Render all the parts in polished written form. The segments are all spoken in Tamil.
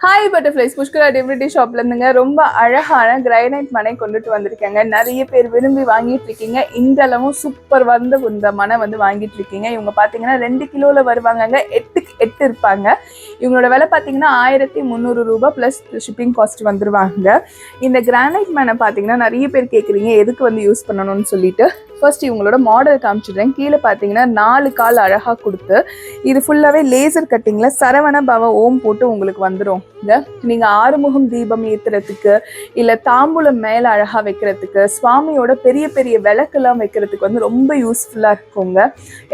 ஹாய் பட்டர்ஃப்ளைஸ் புஷ்கரா டிவினிட்டி ஷாப்ல இருந்துங்க ரொம்ப அழகான கிரைனைட் மனை கொண்டுட்டு வந்திருக்கேங்க. நிறைய பேர் விரும்பி வாங்கிட்டு இருக்கீங்க. இந்த அளவும் சூப்பர் இந்த மனை வாங்கிட்டு இருக்கீங்க. இவங்க பாத்தீங்கன்னா 2 கிலோல வருவாங்க. 8க்கு 8 இருப்பாங்க. இவங்களோட விலை பாத்தீங்கன்னா 1300 ரூபாய் பிளஸ் ஷிப்பிங் காஸ்ட் வந்துருவாங்க. இந்த கிரானைட் மனை பாத்தீங்கன்னா நிறைய பேர் கேக்குறீங்க எதுக்கு யூஸ் பண்ணணும்னு சொல்லிட்டு. ஃபர்ஸ்ட் இவங்களோட மாடல் காமிச்சிடுறேன். கீழே பார்த்தீங்கன்னா 4 கால் அழகாக கொடுத்து இது ஃபுல்லாகவே லேசர் கட்டிங்கில் சரவண பவ ஓம் போட்டு உங்களுக்கு வந்துடும். நீங்கள் ஆறுமுகம் தீபம் ஏற்றுறதுக்கு இல்லை தாம்பூலம் மேலே அழகாக வைக்கிறதுக்கு சுவாமியோட பெரிய பெரிய விளக்கெல்லாம் வைக்கிறதுக்கு ரொம்ப யூஸ்ஃபுல்லாக இருக்குங்க.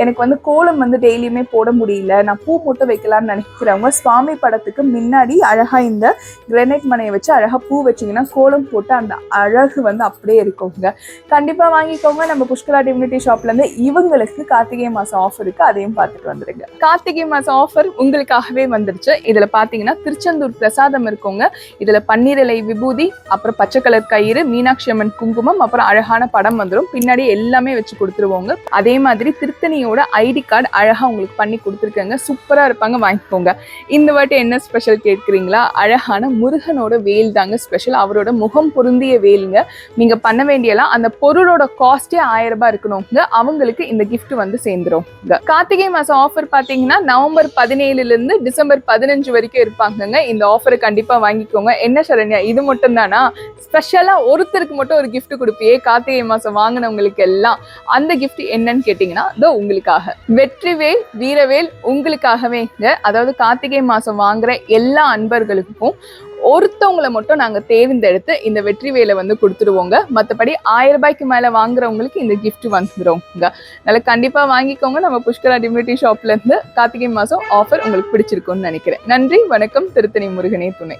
எனக்கு கோலம் டெய்லியுமே போட முடியல, நான் பூ மட்டும் வைக்கலாம்னு நினைக்கிறவங்க சுவாமி படத்துக்கு முன்னாடி அழகாக இந்த கிரானைட் மனையை வச்சு அழகாக பூ வச்சிங்கன்னா கோலம் போட்டு அந்த அழகு அப்படியே இருக்குங்க. கண்டிப்பாக வாங்கிக்கோங்க. நம்ம புஷ்கரா டிவினிட்டி ஷாப்ல இருந்து இவங்களுக்கு கார்த்திகை மாசம் ஆஃபர் இருக்கு, அதையும் பார்த்துட்டு வந்துருங்க. கார்த்திகை மாசம் ஆஃபர் உங்களுக்காகவே வந்துருச்சு. இதுல பாத்தீங்கன்னா திருச்செந்தூர் பிரசாதம் இருக்குங்க. இதுல பன்னீர் இலை விபூதி, அப்புறம் பச்சை கலர் கயிறு, மீனாட்சி அம்மன் குங்குமம், அப்புறம் அழகான படம் வந்துடும். பின்னாடி எல்லாமே வச்சு கொடுத்துருவோங்க. அதே மாதிரி திருத்தணியோட ஐடி கார்டு அழகா உங்களுக்கு பண்ணி கொடுத்துருக்காங்க. சூப்பரா இருப்பாங்க, வாங்கிக்கோங்க. இந்த வாட்டி என்ன ஸ்பெஷல் கேட்குறீங்களா? அழகான முருகனோட வேல் தாங்க ஸ்பெஷல். அவரோட முகம் பொருந்திய வேலுங்க. நீங்க பண்ண வேண்டியலாம் அந்த பொருளோட காஸ்டே 1000 ரூபாய் இருக்கணுங்க. அவங்களுக்கு இந்த கிஃப்ட் சேர்ந்துரும். கார்த்திகை மாசம் ஆஃபர் பாத்தீங்கன்னா நவம்பர் 17 இருந்து டிசம்பர் 15 வரைக்கும் இருப்பாங்க. இந்த ஆஃபரை கண்டிப்பா வாங்கிக்கோங்க. என்ன சரண்யா, இது மட்டும் தானா? ஸ்பெஷலா ஒருத்தருக்கு மட்டும் ஒரு கிஃப்ட் கொடுப்பியே கார்த்திகை மாசம் வாங்கினவங்களுக்கு எல்லாம், அந்த கிஃப்ட் என்னன்னு கேட்டீங்கன்னா உங்களுக்காக வெற்றிவேல் வீரவேல் உங்களுக்காகவேங்க. அதாவது கார்த்திகை மாசம் வாங்குற எல்லா அன்பர்களுக்கும் ஒருத்தவங்களை மட்டும் நாங்க தேர்ந்தெடுத்து இந்த வெற்றி வேலை கொடுத்துருவோங்க. மற்றபடி 1000 ரூபாய்க்கு மேல வாங்குறவங்களுக்கு இந்த கிஃப்ட் வந்துருவோங்க. அதனால கண்டிப்பா வாங்கிக்கோங்க. நம்ம புஷ்கரா டிவினிட்டி ஷாப்ல இருந்து கார்த்திகை மாசம் ஆஃபர் உங்களுக்கு பிடிச்சிருக்கும்னு நினைக்கிறேன். நன்றி, வணக்கம். திருத்தணி முருகனே துணை.